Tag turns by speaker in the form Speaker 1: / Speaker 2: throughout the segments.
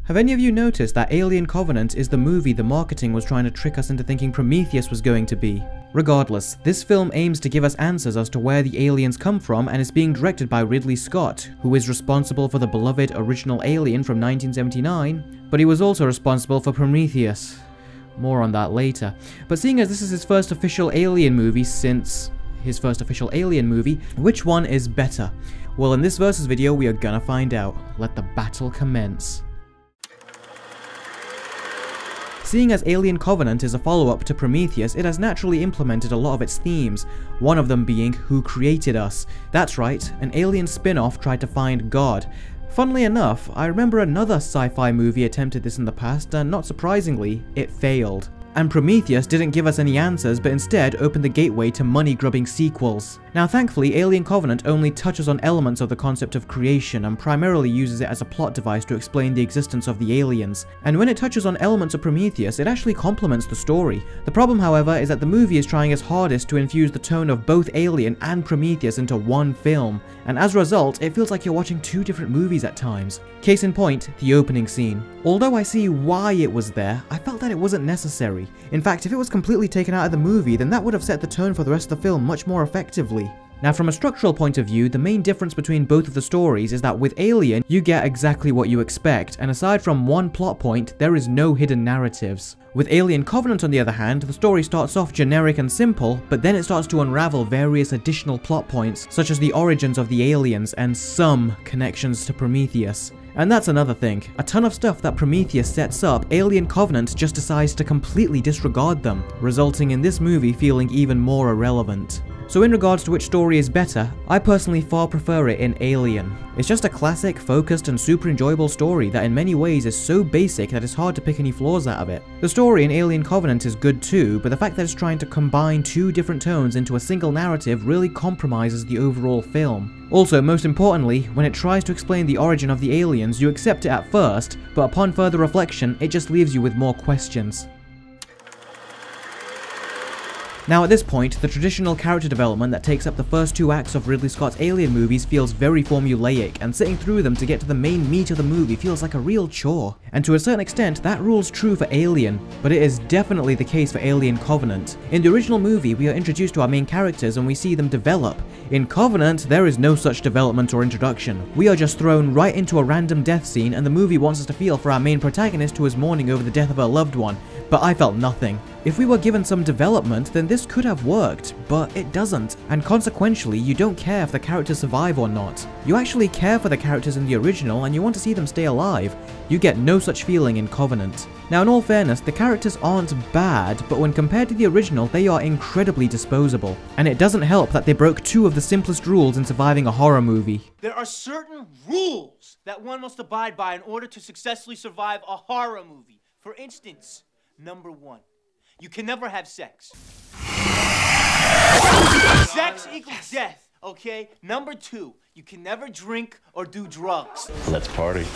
Speaker 1: Have any of you noticed that Alien Covenant is the movie the marketing was trying to trick us into thinking Prometheus was going to be? Regardless, this film aims to give us answers as to where the aliens come from and is being directed by Ridley Scott, who is responsible for the beloved original Alien from 1979, but he was also responsible for Prometheus. More on that later. But seeing as this is his first official Alien movie since his first official Alien movie, which one is better? Well, in this versus video we are gonna find out. Let the battle commence. Seeing as Alien Covenant is a follow-up to Prometheus, it has naturally implemented a lot of its themes, one of them being who created us. That's right, an Alien spin-off tried to find God. Funnily enough, I remember another sci-fi movie attempted this in the past, and not surprisingly, it failed. And Prometheus didn't give us any answers, but instead opened the gateway to money-grubbing sequels. Now thankfully, Alien Covenant only touches on elements of the concept of creation and primarily uses it as a plot device to explain the existence of the aliens. And when it touches on elements of Prometheus, it actually complements the story. The problem, however, is that the movie is trying its hardest to infuse the tone of both Alien and Prometheus into one film, and as a result, it feels like you're watching two different movies at times. Case in point, the opening scene. Although I see why it was there, I felt that it wasn't necessary. In fact, if it was completely taken out of the movie, then that would have set the tone for the rest of the film much more effectively. Now from a structural point of view, the main difference between both of the stories is that with Alien, you get exactly what you expect, and aside from one plot point, there is no hidden narratives. With Alien Covenant on the other hand, the story starts off generic and simple, but then it starts to unravel various additional plot points, such as the origins of the aliens and some connections to Prometheus. And that's another thing, a ton of stuff that Prometheus sets up, Alien Covenant just decides to completely disregard them, resulting in this movie feeling even more irrelevant. So in regards to which story is better, I personally far prefer it in Alien. It's just a classic, focused and super enjoyable story that in many ways is so basic that it's hard to pick any flaws out of it. The story in Alien Covenant is good too, but the fact that it's trying to combine two different tones into a single narrative really compromises the overall film. Also, most importantly, when it tries to explain the origin of the aliens, you accept it at first, but upon further reflection, it just leaves you with more questions. Now at this point, the traditional character development that takes up the first two acts of Ridley Scott's Alien movies feels very formulaic, and sitting through them to get to the main meat of the movie feels like a real chore. And to a certain extent, that rule's true for Alien, but it is definitely the case for Alien Covenant. In the original movie, we are introduced to our main characters and we see them develop. In Covenant, there is no such development or introduction. We are just thrown right into a random death scene, and the movie wants us to feel for our main protagonist who is mourning over the death of her loved one, but I felt nothing. If we were given some development, then this could have worked, but it doesn't, and consequentially you don't care if the characters survive or not. You actually care for the characters in the original and you want to see them stay alive. You get no such feeling in Covenant. Now in all fairness, the characters aren't bad, but when compared to the original they are incredibly disposable, and it doesn't help that they broke two of the simplest rules in surviving a horror movie.
Speaker 2: There are certain rules that one must abide by in order to successfully survive a horror movie. For instance, number 1. You can never have sex. Sex equals death, okay? Number 2, you can never drink or do drugs.
Speaker 3: Let's party.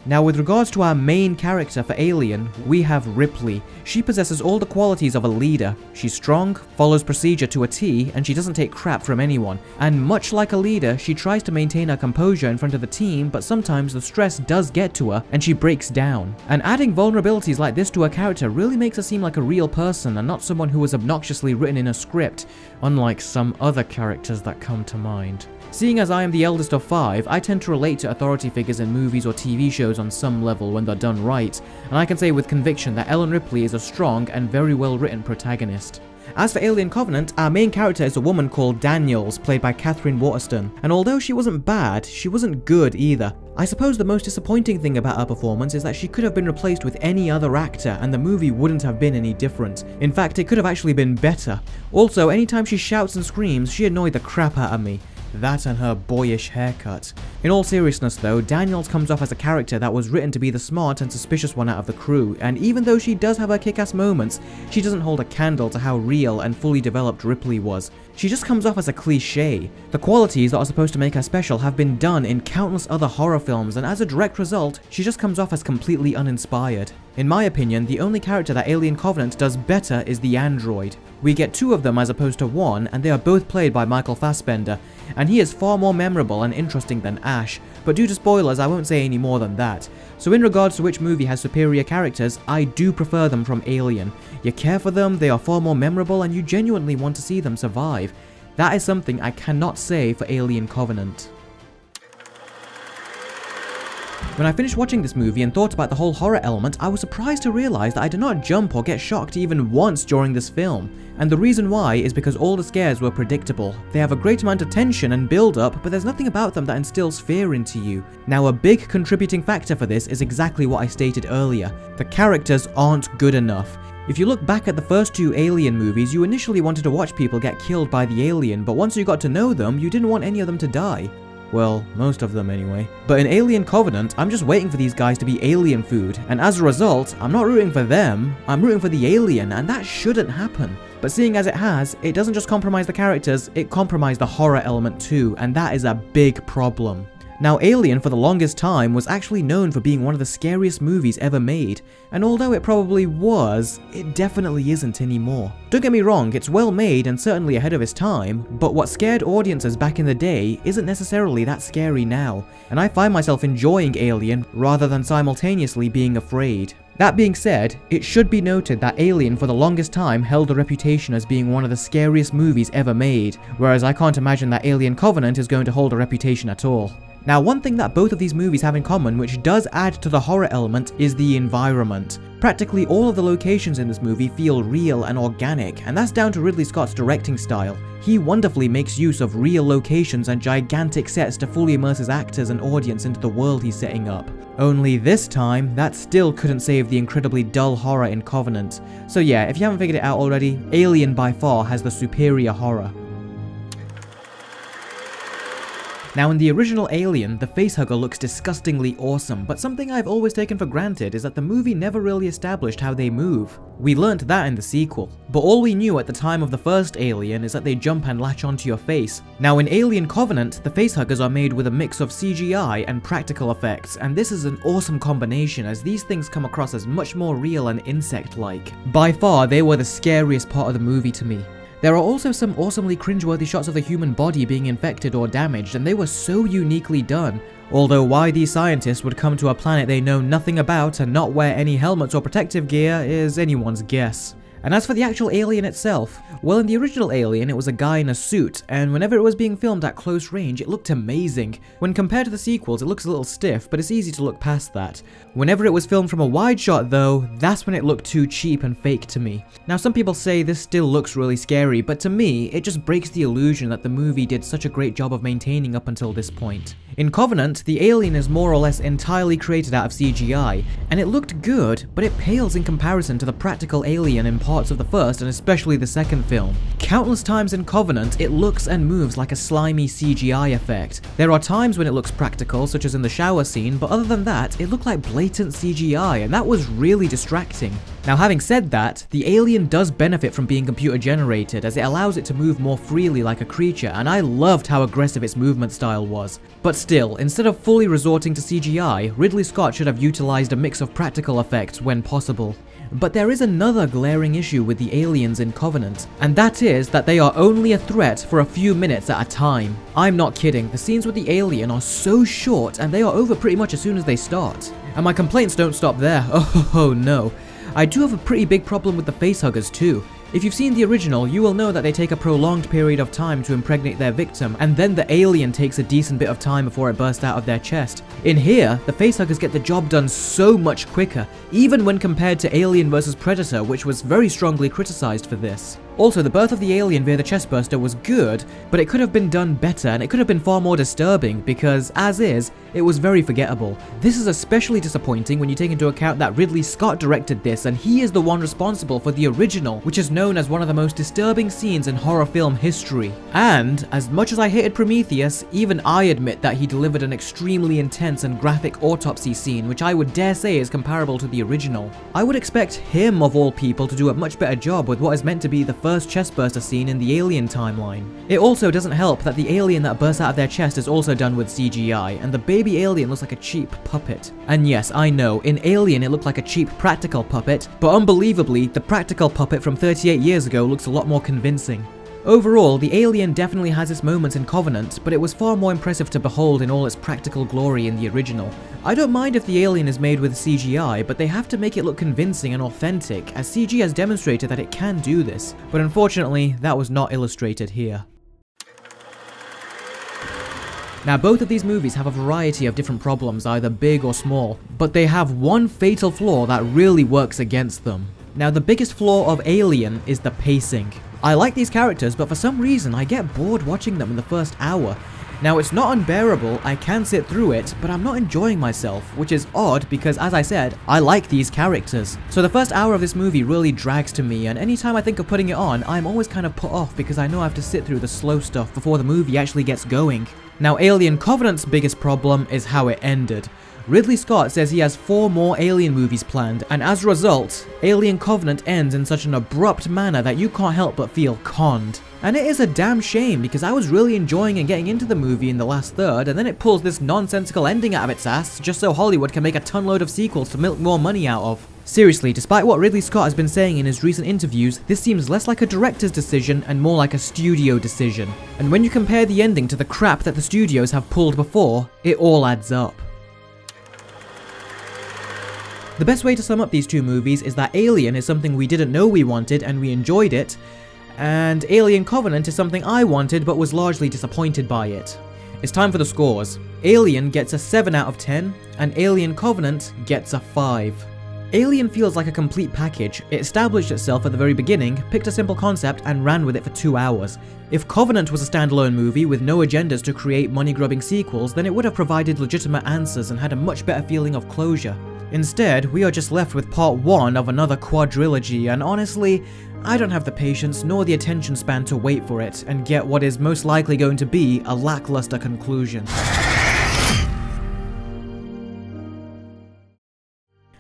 Speaker 1: Now with regards to our main character for Alien, we have Ripley. She possesses all the qualities of a leader. She's strong, follows procedure to a T, and she doesn't take crap from anyone. And much like a leader, she tries to maintain her composure in front of the team, but sometimes the stress does get to her and she breaks down. And adding vulnerabilities like this to her character really makes her seem like a real person and not someone who was obnoxiously written in a script, unlike some other characters that come to mind. Seeing as I am the eldest of 5, I tend to relate to authority figures in movies or TV shows on some level when they're done right, and I can say with conviction that Ellen Ripley is a strong and very well written protagonist. As for Alien Covenant, our main character is a woman called Daniels, played by Catherine Waterston, and although she wasn't bad, she wasn't good either. I suppose the most disappointing thing about her performance is that she could have been replaced with any other actor and the movie wouldn't have been any different. In fact, it could have actually been better. Also, anytime she shouts and screams, she annoyed the crap out of me. That and her boyish haircut. In all seriousness though, Daniels comes off as a character that was written to be the smart and suspicious one out of the crew, and even though she does have her kick-ass moments, she doesn't hold a candle to how real and fully developed Ripley was. She just comes off as a cliché. The qualities that are supposed to make her special have been done in countless other horror films, and as a direct result, she just comes off as completely uninspired. In my opinion, the only character that Alien Covenant does better is the android. We get 2 of them as opposed to 1, and they are both played by Michael Fassbender, and he is far more memorable and interesting than Ash, but due to spoilers I won't say any more than that. So in regards to which movie has superior characters, I do prefer them from Alien. You care for them, they are far more memorable, and you genuinely want to see them survive. That is something I cannot say for Alien Covenant. When I finished watching this movie and thought about the whole horror element, I was surprised to realize that I did not jump or get shocked even once during this film. And the reason why is because all the scares were predictable. They have a great amount of tension and build up, but there's nothing about them that instills fear into you. Now, a big contributing factor for this is exactly what I stated earlier. The characters aren't good enough. If you look back at the first 2 Alien movies, you initially wanted to watch people get killed by the alien, but once you got to know them, you didn't want any of them to die. Well, most of them anyway. But in Alien Covenant, I'm just waiting for these guys to be alien food, and as a result, I'm not rooting for them, I'm rooting for the alien, and that shouldn't happen. But seeing as it has, it doesn't just compromise the characters, it compromised the horror element too, and that is a big problem. Now, Alien for the longest time was actually known for being one of the scariest movies ever made, and although it probably was, it definitely isn't anymore. Don't get me wrong, it's well made and certainly ahead of its time, but what scared audiences back in the day isn't necessarily that scary now, and I find myself enjoying Alien rather than simultaneously being afraid. That being said, it should be noted that Alien for the longest time held a reputation as being one of the scariest movies ever made, whereas I can't imagine that Alien Covenant is going to hold a reputation at all. Now, one thing that both of these movies have in common, which does add to the horror element, is the environment. Practically all of the locations in this movie feel real and organic, and that's down to Ridley Scott's directing style. He wonderfully makes use of real locations and gigantic sets to fully immerse his actors and audience into the world he's setting up. Only this time, that still couldn't save the incredibly dull horror in Covenant. So yeah, if you haven't figured it out already, Alien by far has the superior horror. Now, in the original Alien, the facehugger looks disgustingly awesome, but something I've always taken for granted is that the movie never really established how they move. We learnt that in the sequel, but all we knew at the time of the first Alien is that they jump and latch onto your face. Now, in Alien Covenant, the facehuggers are made with a mix of CGI and practical effects, and this is an awesome combination as these things come across as much more real and insect-like. By far, they were the scariest part of the movie to me. There are also some awesomely cringeworthy shots of the human body being infected or damaged, and they were so uniquely done. Although why these scientists would come to a planet they know nothing about and not wear any helmets or protective gear is anyone's guess. And as for the actual alien itself, well, in the original Alien it was a guy in a suit, and whenever it was being filmed at close range it looked amazing. When compared to the sequels it looks a little stiff, but it's easy to look past that. Whenever it was filmed from a wide shot though, that's when it looked too cheap and fake to me. Now some people say this still looks really scary, but to me it just breaks the illusion that the movie did such a great job of maintaining up until this point. In Covenant, the alien is more or less entirely created out of CGI, and it looked good, but it pales in comparison to the practical alien in parts of the first and especially the second film. Countless times in Covenant, it looks and moves like a slimy CGI effect. There are times when it looks practical, such as in the shower scene, but other than that, it looked like blatant CGI, and that was really distracting. Now, having said that, the alien does benefit from being computer generated as it allows it to move more freely like a creature, and I loved how aggressive its movement style was. But still, instead of fully resorting to CGI, Ridley Scott should have utilized a mix of practical effects when possible. But there is another glaring issue with the aliens in Covenant, and that is that they are only a threat for a few minutes at a time. I'm not kidding, the scenes with the alien are so short and they are over pretty much as soon as they start. And my complaints don't stop there, oh no. I do have a pretty big problem with the facehuggers too. If you've seen the original, you will know that they take a prolonged period of time to impregnate their victim, and then the alien takes a decent bit of time before it bursts out of their chest. In here, the facehuggers get the job done so much quicker, even when compared to Alien vs Predator, which was very strongly criticized for this. Also, the birth of the alien via the chestburster was good, but it could have been done better, and it could have been far more disturbing, because, as is, it was very forgettable. This is especially disappointing when you take into account that Ridley Scott directed this, and he is the one responsible for the original, which is known known as one of the most disturbing scenes in horror film history. And, as much as I hated Prometheus, even I admit that he delivered an extremely intense and graphic autopsy scene which I would dare say is comparable to the original. I would expect him, of all people, to do a much better job with what is meant to be the first chestburster scene in the Alien timeline. It also doesn't help that the alien that bursts out of their chest is also done with CGI, and the baby alien looks like a cheap puppet. And yes, I know, in Alien it looked like a cheap practical puppet, but unbelievably, the practical puppet from 38 years ago looks a lot more convincing. Overall, the Alien definitely has its moments in Covenant, but it was far more impressive to behold in all its practical glory in the original. I don't mind if the Alien is made with CGI, but they have to make it look convincing and authentic, as CG has demonstrated that it can do this. But unfortunately, that was not illustrated here. Now, both of these movies have a variety of different problems, either big or small, but they have one fatal flaw that really works against them. Now, the biggest flaw of Alien is the pacing. I like these characters, but for some reason I get bored watching them in the first hour. Now, it's not unbearable, I can sit through it, but I'm not enjoying myself, which is odd because, as I said, I like these characters. So the first hour of this movie really drags to me, and anytime I think of putting it on, I'm always kind of put off because I know I have to sit through the slow stuff before the movie actually gets going. Now, Alien Covenant's biggest problem is how it ended. Ridley Scott says he has 4 more Alien movies planned, and as a result, Alien Covenant ends in such an abrupt manner that you can't help but feel conned. And it is a damn shame because I was really enjoying and getting into the movie in the last third, and then it pulls this nonsensical ending out of its ass just so Hollywood can make a ton-load of sequels to milk more money out of. Seriously, despite what Ridley Scott has been saying in his recent interviews, this seems less like a director's decision and more like a studio decision. And when you compare the ending to the crap that the studios have pulled before, it all adds up. The best way to sum up these two movies is that Alien is something we didn't know we wanted and we enjoyed it, and Alien Covenant is something I wanted but was largely disappointed by it. It's time for the scores. Alien gets a 7 out of 10, and Alien Covenant gets a 5. Alien feels like a complete package. It established itself at the very beginning, picked a simple concept, and ran with it for 2 hours. If Covenant was a standalone movie with no agendas to create money-grubbing sequels, then it would have provided legitimate answers and had a much better feeling of closure. Instead, we are just left with part 1 of another quadrilogy, and honestly, I don't have the patience nor the attention span to wait for it and get what is most likely going to be a lackluster conclusion.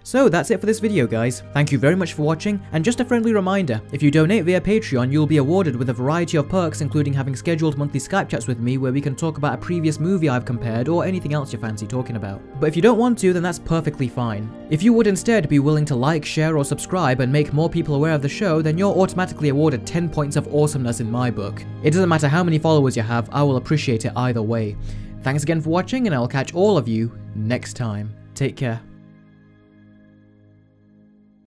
Speaker 1: So that's it for this video, guys. Thank you very much for watching, and just a friendly reminder, if you donate via Patreon, you'll be awarded with a variety of perks, including having scheduled monthly Skype chats with me where we can talk about a previous movie I've compared or anything else you fancy talking about. But if you don't want to, then that's perfectly fine. If you would instead be willing to like, share, or subscribe and make more people aware of the show, then you're automatically awarded 10 points of awesomeness in my book. It doesn't matter how many followers you have, I will appreciate it either way. Thanks again for watching, and I'll catch all of you next time. Take care.